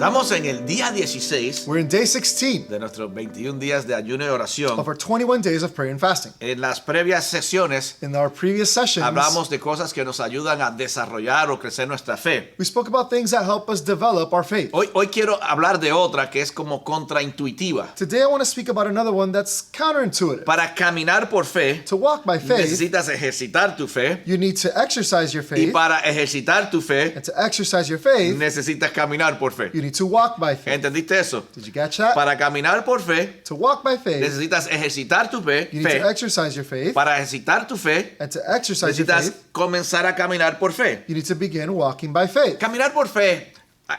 Estamos en el día 16 We're in day 16 de nuestros 21 días de ayuno y oración. of our 21 days of prayer and fasting. En las previas sesiones In our previous sessions, hablamos de cosas que nos ayudan a desarrollar o crecer nuestra fe. we spoke about things that help us develop our faith. Hoy quiero hablar de otra que es como contraintuitiva. Today I want to speak about another one that's counterintuitive. Para caminar por fe, To walk by faith, necesitas ejercitar tu fe. you need to exercise your Y faith. para ejercitar tu fe, And to exercise your faith, necesitas caminar por fe. you need to walk by faith. ¿Entendiste eso? Did you catch that? Para caminar por fe, To walk by faith, necesitas ejercitar tu fe. you need to exercise your faith. Para ejercitar tu fe, And to exercise your necesitas faith, comenzar a caminar por fe. you need to begin walking by faith. Caminar por fe,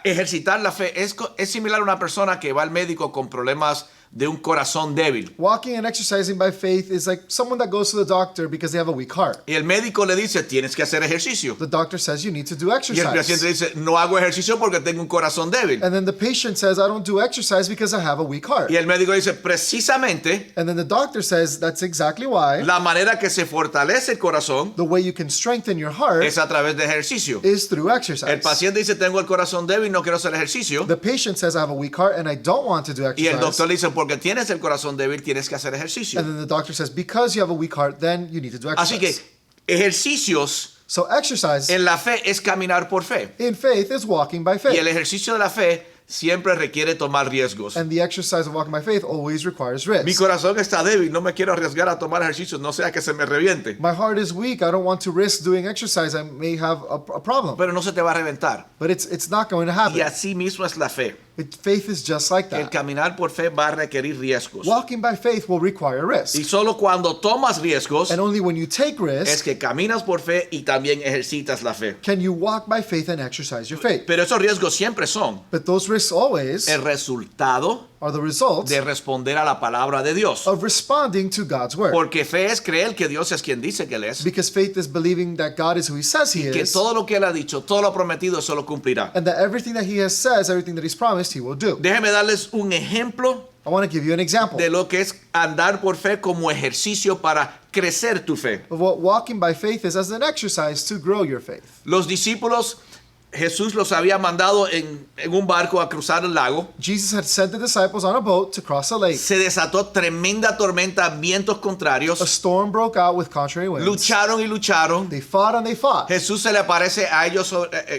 ejercitar la fe, es similar a una persona que va al médico con problemas de un corazón débil. Walking and exercising by faith is like someone that goes to the doctor because they have a weak heart. Y el médico le dice, tienes que hacer ejercicio. The doctor says you need to do Y el exercise. paciente dice, no hago ejercicio porque tengo un corazón débil. And then the patient says, I don't do exercise because I have a weak heart. Y el médico dice, precisamente, And then the doctor says, that's exactly why la manera que se fortalece el corazón the way you can strengthen your heart es a través de ejercicio. is through El exercise. paciente dice, tengo el corazón débil, no quiero hacer ejercicio. The patient says, I have a weak heart and I don't want to do Y el exercise. doctor le dice, porque tienes el corazón débil, tienes que hacer ejercicio. And then the doctor says, because you have a weak heart, then you need to do Así que exercise. ejercicios So exercise en la fe es caminar por fe. in faith is walking by Y el faith. ejercicio de la fe siempre requiere tomar riesgos. And the exercise of walking by faith always requires Mi risk. corazón está débil, no me quiero arriesgar a tomar ejercicios, no sea que se me reviente. My heart is weak. I don't want to risk doing exercise. I may have a problem. Pero no se te va a reventar. But it's not going to Y happen. así mismo es la fe. Faith is just like El that. caminar por fe va a requerir riesgos. Walking by faith will require Y risk. solo cuando tomas riesgos And only when you take es risk que caminas por fe y también ejercitas la fe. can you walk by faith and exercise your faith. Pero esos riesgos siempre son But those risks always el resultado are the result de responder a la palabra de Dios. of responding to God's word. Porque fe es creer que Dios es quien dice que Él es. Because faith is believing that God is who he says he Que is. todo lo que Él ha dicho, todo lo prometido, eso lo cumplirá. And that everything that he has says, everything that he's promised, he will do. Déjeme darles un ejemplo I want to give you an example de lo que es andar por fe como ejercicio para crecer tu fe. of what walking by faith is as an exercise to grow your faith. Los discípulos, Jesús los había mandado en un barco a cruzar el lago. Jesus had sent the disciples on a boat to cross a lake. Se desató tremenda tormenta, vientos A contrarios. storm broke out with contrary winds. Lucharon y lucharon. They fought and they fought. Jesús se le aparece a ellos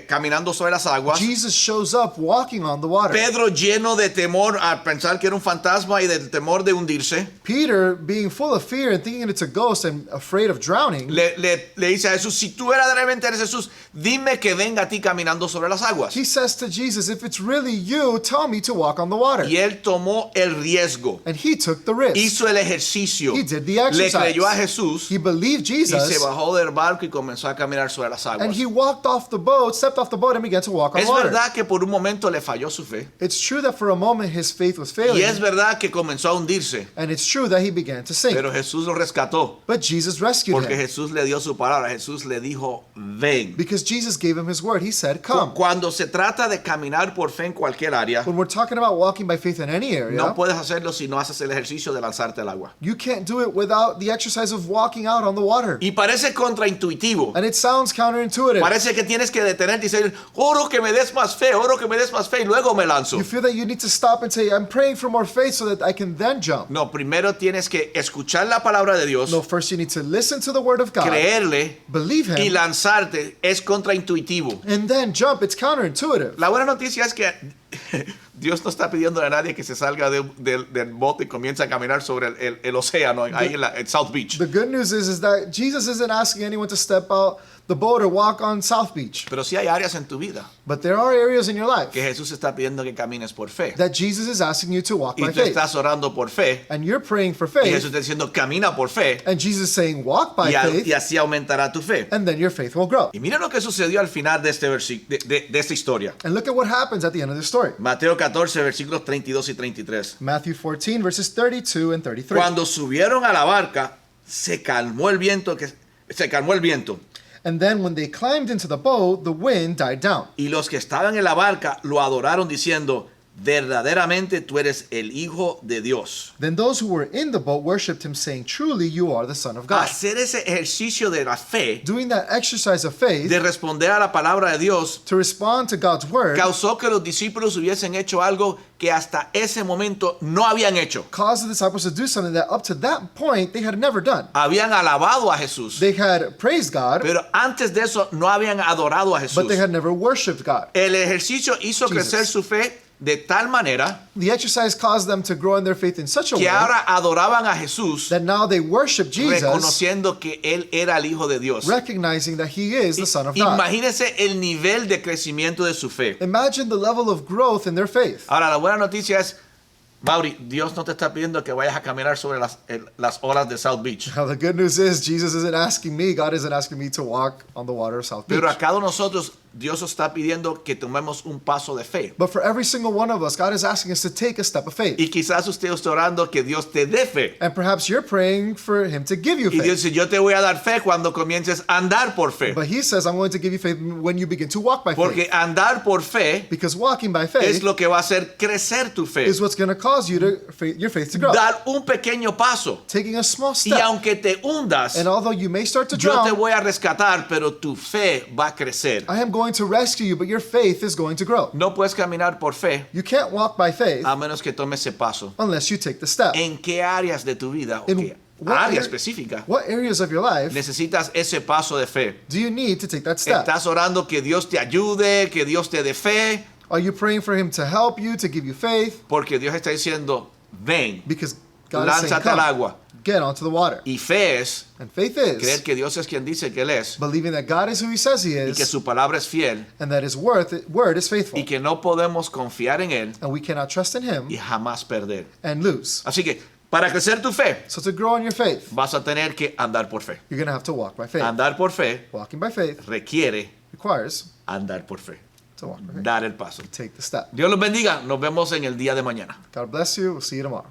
caminando sobre las aguas. Jesus shows up walking on the water. Pedro, lleno de temor al pensar que era un fantasma y del temor de hundirse, Peter, being full of fear and thinking it's a ghost and afraid of drowning, le dice a Jesús, si tú verdaderamente eres Jesús, dime que venga a ti caminando sobre las aguas. he says to Jesus, if it's really you, tell me to walk on the water. Y él tomó el riesgo, And he took the risk. hizo el ejercicio, He did the le exercise. creyó a Jesús He believed y se Jesus, bajó del barco y comenzó a caminar sobre las and aguas. he walked off the boat, stepped off the boat, and began to walk on Es water. verdad que por un momento le falló su fe It's true that for a moment his faith was y failing, es verdad que comenzó a hundirse, and it's true that he began to sink. pero Jesús lo rescató But Jesus rescued porque him Jesús le dio su palabra. Jesús le dijo, ven. because Jesus gave him his word. He said, come. Cuando se trata de caminar por fe en cualquier área, When we're talking about walking by faith in any area, no puedes hacerlo si no haces el ejercicio de lanzarte al agua. you can't do it without the exercise of walking out on the water. Y parece contraintuitivo. And it sounds counterintuitive. Parece que tienes que detenerte y decir, oro que me des más fe, oro que me des más fe y luego me lanzo. You feel that you need to stop and say, I'm praying for more faith so that I can then jump. No, primero tienes que escuchar la palabra de Dios, No, first you need to listen to the word of God, creerle believe y him, lanzarte. Es contraintuitivo. and then jump. It's counterintuitive. La buena noticia es que Dios no está pidiendo a nadie que se salga del bote y comience a caminar sobre el océano ahí en South Beach. The good news is that Jesus isn't asking anyone to step out the boat or walk on South Beach. Pero sí hay áreas en tu vida But there are areas in your life que Jesús está pidiendo que camines por fe. that Jesus is asking you to walk Y by tú faith. estás orando por fe And you're praying for y faith, Jesús está diciendo camina por fe and Jesus is saying walk by y faith, así aumentará tu fe. and then your faith will grow. Y mira lo que sucedió al final de de esta historia. And look at what happens at the end of the story. Mateo 14, versículos 32 y 33. Matthew 14, verses 32 and 33. Cuando subieron a la barca, se calmó el viento. And then when they climbed into the boat, the wind died down. Y los que estaban en la barca lo adoraron diciendo, verdaderamente tú eres el Hijo de Dios. Then those who were in the boat worshipped him, saying, Truly you are the Son of God. Hacer ese ejercicio de la fe, Doing that exercise of faith de responder a la palabra de Dios, to respond to God's word causó que los discípulos hubiesen hecho algo que hasta ese momento no habían hecho. caused the disciples to do something that up to that point they had never done. Habían alabado a Jesús, They had praised God, pero antes de eso no habían adorado a Jesús. but they had never worshipped God. El ejercicio hizo crecer su fe de tal manera The exercise caused them to grow in their faith in such a que way ahora adoraban a Jesús that now they worship Jesus, reconociendo que Él era el Hijo de Dios. recognizing that he is the Son of God. Imagínense el nivel de crecimiento de su fe. Imagine the level of growth in their faith. Ahora, la buena noticia es, Mauri, Dios no te está pidiendo que vayas a caminar sobre las olas de South Beach. Now the good news is Jesus isn't asking me, God isn't asking me to walk on the water of South Beach. Pero a cada uno de nosotros, Dios está pidiendo que tomemos un paso de fe. But for every single one of us, God is asking us to take a step of faith. Y quizás usted esté orando que Dios te dé fe. And perhaps you're praying for him to give you Y Dios faith. dice, yo te voy a dar fe cuando comiences a andar por fe. But he says, I'm going to give you faith when you begin to walk by Porque faith. andar por fe Because walking by es faith lo que va a hacer crecer tu fe. is what's going to cause you to your faith to grow. Dar un pequeño paso. Taking a small Y step. aunque te hundas, And although you may start to yo te drown, voy a rescatar, pero tu fe va a crecer. I am going to rescue you, but your faith is going to grow. No puedes caminar por fe You can't walk by faith a menos que tomes ese paso. unless you take the step. ¿En qué áreas de tu vida o In qué what área area- específica What areas of your life necesitas ese paso de fe? do you need to take that step? ¿Estás orando que Dios te ayude, que Dios te dé fe? Are you praying for him to help you, to give you faith? Porque Dios está diciendo, ven, Because God is saying, lánzate al come, agua. get onto the water. Y fe es And faith creer is que Dios es quien dice que Él es believing that God is who he says he y que is, su palabra es fiel and that his word is faithful. y que no podemos confiar en Él And we cannot trust in him y jamás perder. and lose. Así que para crecer tu fe So to grow in your faith, vas a tener que andar por fe. you're going to have to walk by faith. Andar por fe Walking by faith requiere requires andar por fe. to walk by faith. Dar el paso. Take the step. Dios los bendiga. Nos vemos en el día de mañana. God bless you. We'll see you tomorrow.